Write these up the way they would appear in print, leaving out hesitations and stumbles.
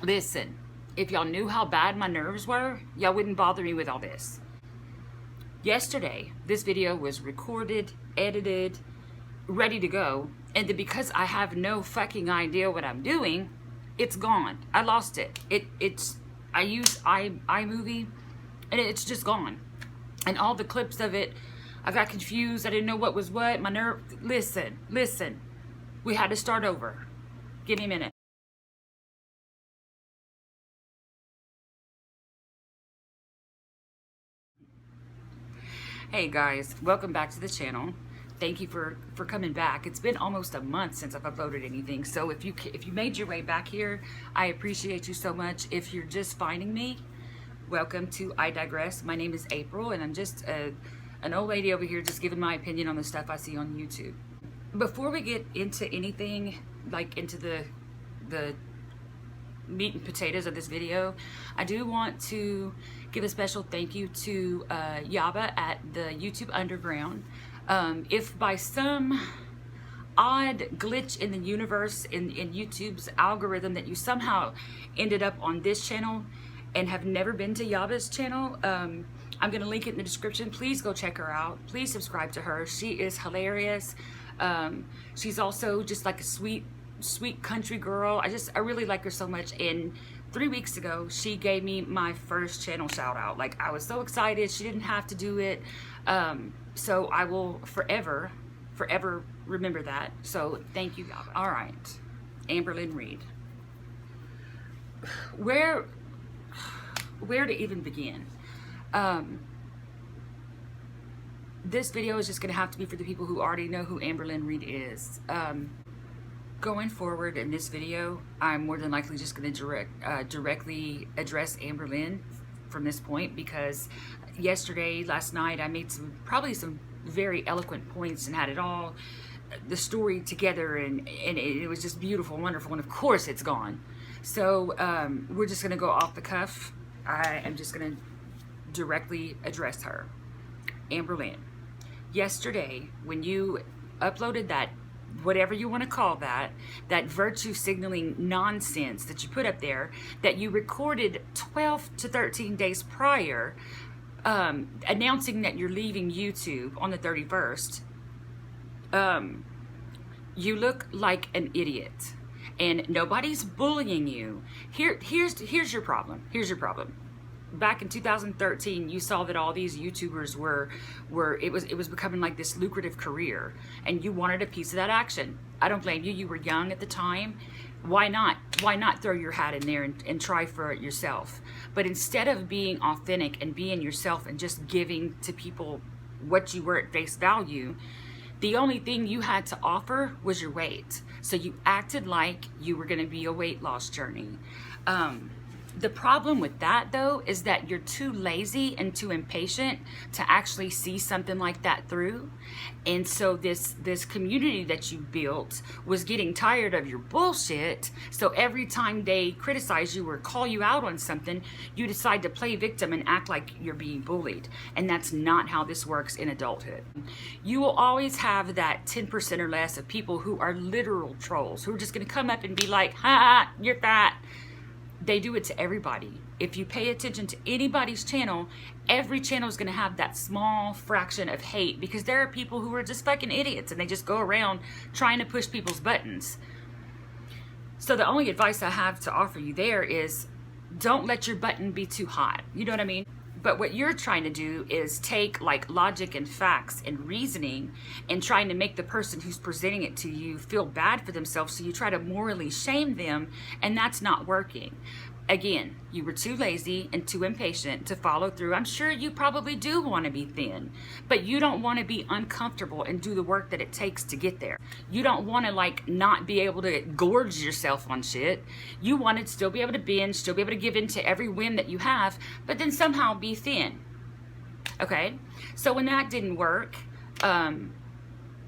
Listen, if y'all knew how bad my nerves were, y'all wouldn't bother me with all this. Yesterday, this video was recorded, edited, ready to go, and then because I have no fucking idea what I'm doing, it's gone. I lost it. I use iMovie, and it's just gone. And all the clips of it, I got confused. I didn't know what was what. My nerve. Listen. We had to start over. Give me a minute. Hey guys, welcome back to the channel. Thank you for coming back. It's been almost a month since I've uploaded anything, so if you made your way back here, I appreciate you so much. If you're just finding me, welcome to I Digress. My name is April, and I'm just an old lady over here just giving my opinion on the stuff I see on YouTube. Before we get into anything, like into the meat and potatoes of this video, I do want to give a special thank you to Yaba at the YouTube Underground. If by some odd glitch in the universe, in YouTube's algorithm, that you somehow ended up on this channel and have never been to Yaba's channel, I'm gonna link it in the description. Please go check her out. Please subscribe to her. She is hilarious. She's also just like a sweet country girl. I really like her so much. And 3 weeks ago, she gave me my first channel shout out. Like, I was so excited. She didn't have to do it. So I will forever remember that. So thank you, Yaba. All right, Amberlynn Reid. Where to even begin? This video is just gonna have to be for the people who already know who Amberlynn Reid is. Going forward in this video, I'm more than likely just going to directly address Amberlynn from this point, because last night, I made probably some very eloquent points and had the story together, and it was just beautiful, wonderful, and of course it's gone. So we're just going to go off the cuff. I am just going to directly address her. Amberlynn, yesterday when you uploaded that, whatever you want to call that virtue signaling nonsense that you put up there, that you recorded 12 to 13 days prior, announcing that you're leaving YouTube on the 31st, you look like an idiot, and nobody's bullying you. Here's your problem. Back in 2013, you saw that all these YouTubers it was becoming like this lucrative career, and you wanted a piece of that action. I don't blame you. You were young at the time. Why not throw your hat in there and try for it yourself? But instead of being authentic and being yourself and just giving to people what you were at face value, the only thing you had to offer was your weight. So you acted like you were going to be a weight loss journey. The problem with that, though, is that you're too lazy and too impatient to actually see something like that through. And so this community that you built was getting tired of your bullshit. So every time they criticize you or call you out on something, you decide to play victim and act like you're being bullied. And that's not how this works in adulthood. You will always have that 10% or less of people who are literal trolls, who are just going to come up and be like, ha, you're fat. They do it to everybody. If you pay attention to anybody's channel, every channel is going to have that small fraction of hate, because there are people who are just fucking idiots and they just go around trying to push people's buttons. So the only advice I have to offer you there is, don't let your button be too hot. You know what I mean? But what you're trying to do is take like logic and facts and reasoning and trying to make the person who's presenting it to you feel bad for themselves. So you try to morally shame them, and that's not working. Again, you were too lazy and too impatient to follow through. I'm sure you probably do want to be thin, but you don't want to be uncomfortable and do the work that it takes to get there. You don't want to like not be able to gorge yourself on shit. You want to still be able to binge, still be able to give in to every whim that you have, but then somehow be thin. Okay? So when that didn't work,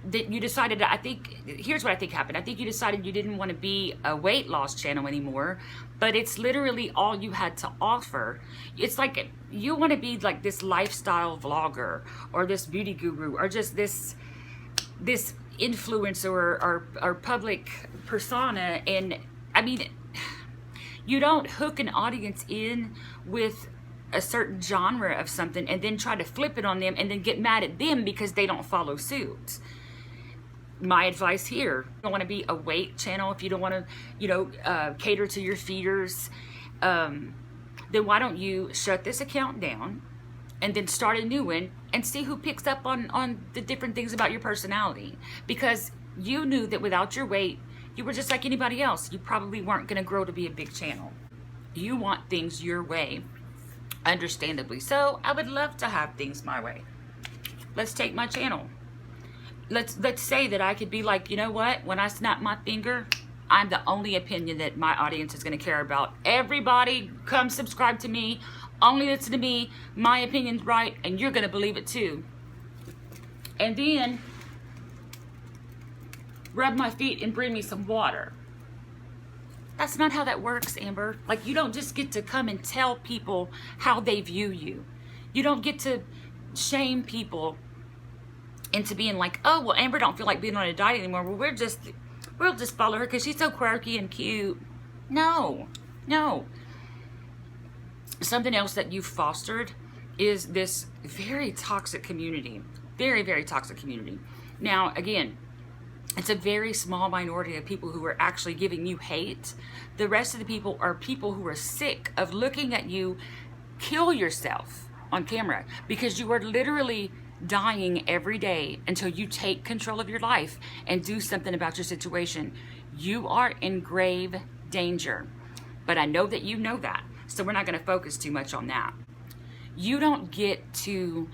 that you decided, here's what I think happened. I think you decided you didn't want to be a weight loss channel anymore, but it's literally all you had to offer. It's like you want to be like this lifestyle vlogger or this beauty guru or just this influencer or public persona. And I mean, You don't hook an audience in with a certain genre of something and then try to flip it on them and then get mad at them because they don't follow suit. My advice here, you don't want to be a weight channel, if you don't want to, you know, cater to your feeders, then why don't you shut this account down and then start a new one and see who picks up on the different things about your personality? Because you knew that without your weight, you were just like anybody else. You probably weren't going to grow to be a big channel. You want things your way, understandably. So I would love to have things my way. Let's take my channel. Let's say that I could be like, you know what? When I snap my finger, I'm the only opinion that my audience is going to care about. Everybody come subscribe to me. Only listen to me. My opinion's right, and you're going to believe it too. And then rub my feet and bring me some water. That's not how that works, Amber. Like, you don't just get to come and tell people how they view you. You don't get to shame people into being like, oh, well, Amber don't feel like being on a diet anymore. Well, we'll just follow her because she's so quirky and cute. No, no. Something else that you've fostered is this very toxic community. Very, very toxic community. Now, again, it's a very small minority of people who are actually giving you hate. The rest of the people are people who are sick of looking at you kill yourself on camera, because you are literally dying every day until you take control of your life and do something about your situation. You are in grave danger. But I know that you know that, so we're not going to focus too much on that. You don't get to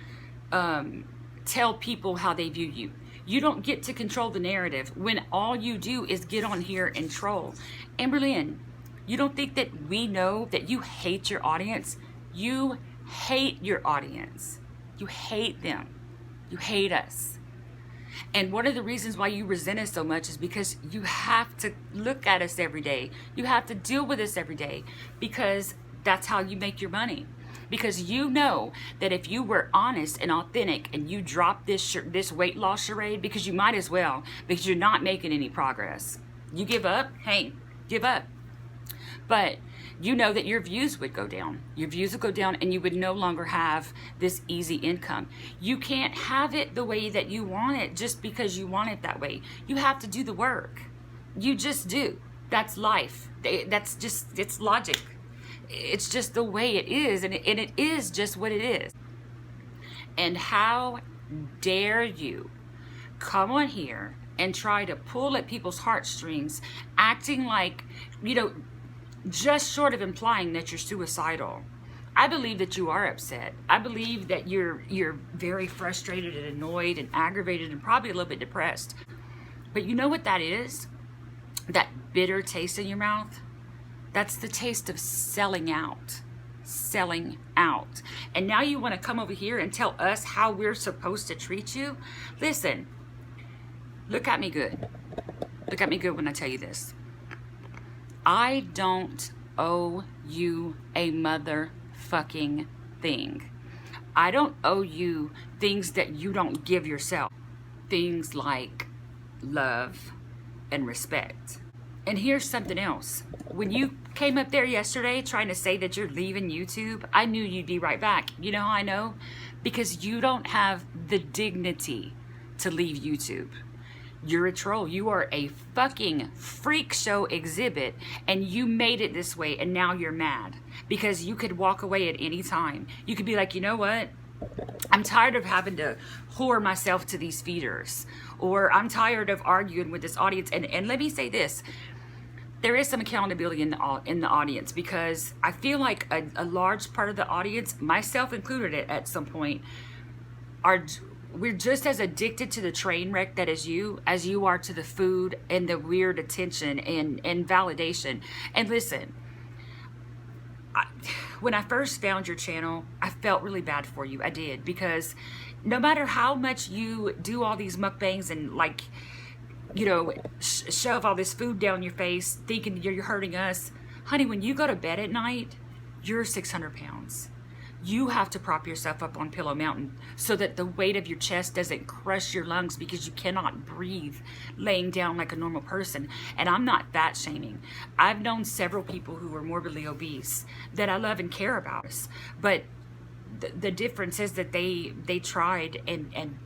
tell people how they view you. You don't get to control the narrative when all you do is get on here and troll. Amberlynn, you don't think that we know that you hate your audience? You hate your audience. You hate them. You hate us. And one of the reasons why you resent us so much is because you have to look at us every day. You have to deal with us every day, because that's how you make your money. Because you know that if you were honest and authentic and you dropped this weight loss charade, because you might as well, because you're not making any progress. You give up, hey, give up. But you know that your views would go down. Your views would go down and you would no longer have this easy income. You can't have it the way that you want it just because you want it that way. You have to do the work. You just do. That's life. That's just, it's logic. It's just the way it is, and it is just what it is. And how dare you come on here and try to pull at people's heartstrings, acting like, you know, just short of implying that you're suicidal. I believe that you are upset. I believe that you're very frustrated and annoyed and aggravated and probably a little bit depressed. But you know what that is? That bitter taste in your mouth? That's the taste of selling out. Selling out. And now you want to come over here and tell us how we're supposed to treat you? Listen, look at me good. Look at me good when I tell you this. I don't owe you a motherfucking thing. I don't owe you things that you don't give yourself. Things like love and respect. And here's something else. When you came up there yesterday trying to say that you're leaving YouTube, I knew you'd be right back. You know how I know? Because you don't have the dignity to leave YouTube. You're a troll. You are a fucking freak show exhibit, and you made it this way, and now you're mad because you could walk away at any time. You could be like, you know what? I'm tired of having to whore myself to these feeders, or I'm tired of arguing with this audience. And let me say this. There is some accountability in the audience, because I feel like a large part of the audience, myself included at some point, we're just as addicted to the train wreck that is you as you are to the food and the weird attention and validation. And listen, when I first found your channel, I felt really bad for you. I did, because no matter how much you do all these mukbangs and, like, you know, shove all this food down your face thinking you're hurting us, honey, when you go to bed at night, you're 600 pounds. You have to prop yourself up on Pillow Mountain so that the weight of your chest doesn't crush your lungs, because you cannot breathe laying down like a normal person. And I'm not fat shaming. I've known several people who are morbidly obese that I love and care about, but the difference is that they tried, and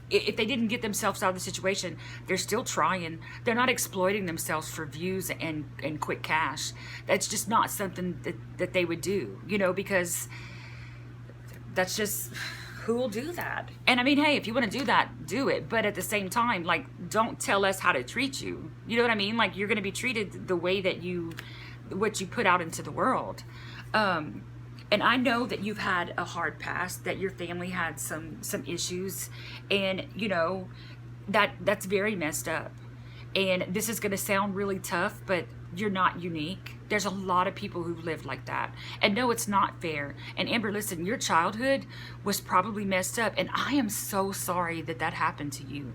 if they didn't get themselves out of the situation, they're still trying. They're not exploiting themselves for views and quick cash. That's just not something that they would do, you know, because that's just, who will do that? And I mean, hey, if you want to do that, do it. But at the same time, like, don't tell us how to treat you. You know what I mean? Like, you're going to be treated the way that what you put out into the world. And I know that you've had a hard past, that your family had some issues, and you know, that's very messed up. And this is going to sound really tough, but you're not unique. There's a lot of people who've lived like that. And no, it's not fair. And Amber, listen, your childhood was probably messed up, and I am so sorry that happened to you.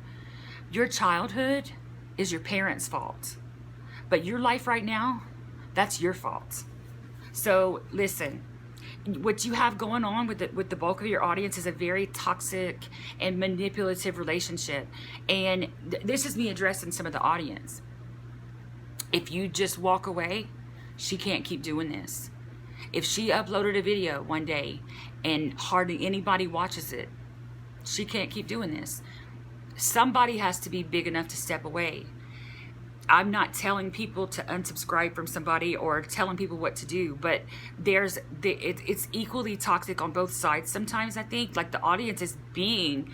Your childhood is your parents' fault. But your life right now, that's your fault. So listen, what you have going on with the bulk of your audience is a very toxic and manipulative relationship. And this is me addressing some of the audience. If you just walk away, she can't keep doing this. If she uploaded a video one day and hardly anybody watches it, she can't keep doing this. Somebody has to be big enough to step away. I'm not telling people to unsubscribe from somebody or telling people what to do, but it's equally toxic on both sides sometimes, I think. Like, the audience is being,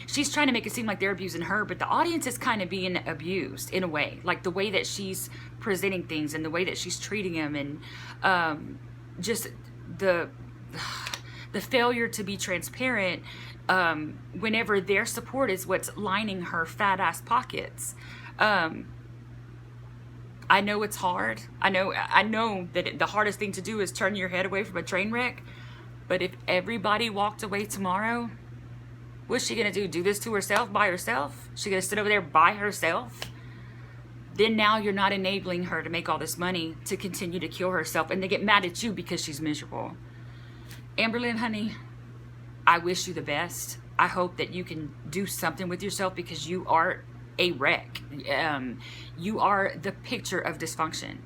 she's trying to make it seem like they're abusing her, but the audience is kind of being abused in a way. Like, the way that she's presenting things and the way that she's treating them, and just the failure to be transparent whenever their support is what's lining her fat ass pockets. I know it's hard. I know that the hardest thing to do is turn your head away from a train wreck. But if everybody walked away tomorrow, what's she gonna do? Do this to herself by herself? She gonna sit over there by herself? Then now you're not enabling her to make all this money to continue to kill herself, and they get mad at you because she's miserable. Amberlynn, honey, I wish you the best. I hope that you can do something with yourself, because you are a wreck. You are the picture of dysfunction,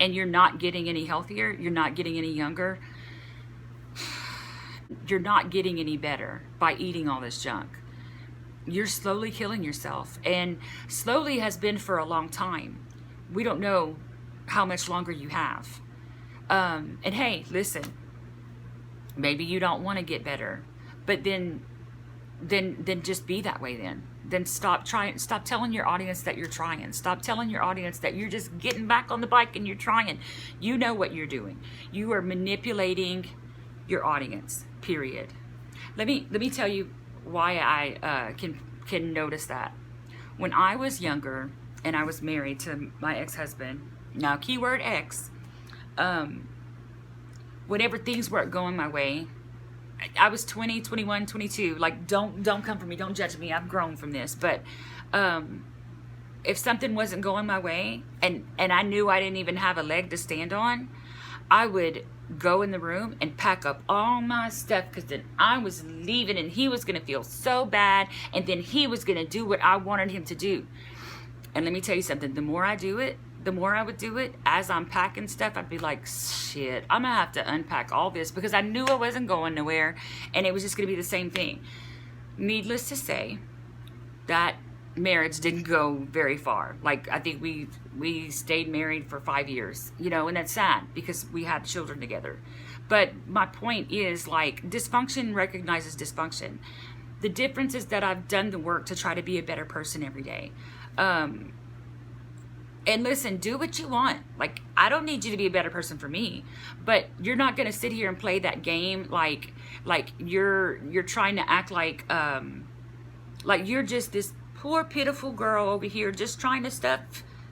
and you're not getting any healthier. You're not getting any younger. You're not getting any better by eating all this junk. You're slowly killing yourself, and slowly has been for a long time. We don't know how much longer you have. And hey, listen, maybe you don't want to get better, but then just be that way. Then stop telling your audience that you're trying. Stop telling your audience that you're just getting back on the bike and you're trying. You know what you're doing. You are manipulating your audience, period. Let me tell you why I can notice that. When I was younger and I was married to my ex-husband, now keyword ex, whenever things weren't going my way, I was 20, 21, 22. Like, don't come for me. Don't judge me. I've grown from this. But if something wasn't going my way, and I knew I didn't even have a leg to stand on, I would go in the room and pack up all my stuff, because then I was leaving, and he was going to feel so bad, and then he was going to do what I wanted him to do. And let me tell you something. The more I do it, the more I would do it, as I'm packing stuff, I'd be like, shit, I'm gonna have to unpack all this, because I knew I wasn't going nowhere, and it was just gonna be the same thing. Needless to say, that marriage didn't go very far. Like, I think we stayed married for 5 years, you know, and that's sad because we had children together. But my point is, like, dysfunction recognizes dysfunction. The difference is that I've done the work to try to be a better person every day. And listen, do what you want. Like, I don't need you to be a better person for me, but you're not going to sit here and play that game like you're trying to act like you're just this poor pitiful girl over here just trying to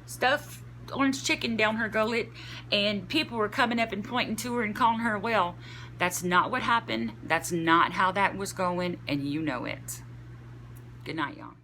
stuff orange chicken down her gullet, and people were coming up and pointing to her and calling her a whale. That's not what happened. That's not how that was going, and you know it. Good night, y'all.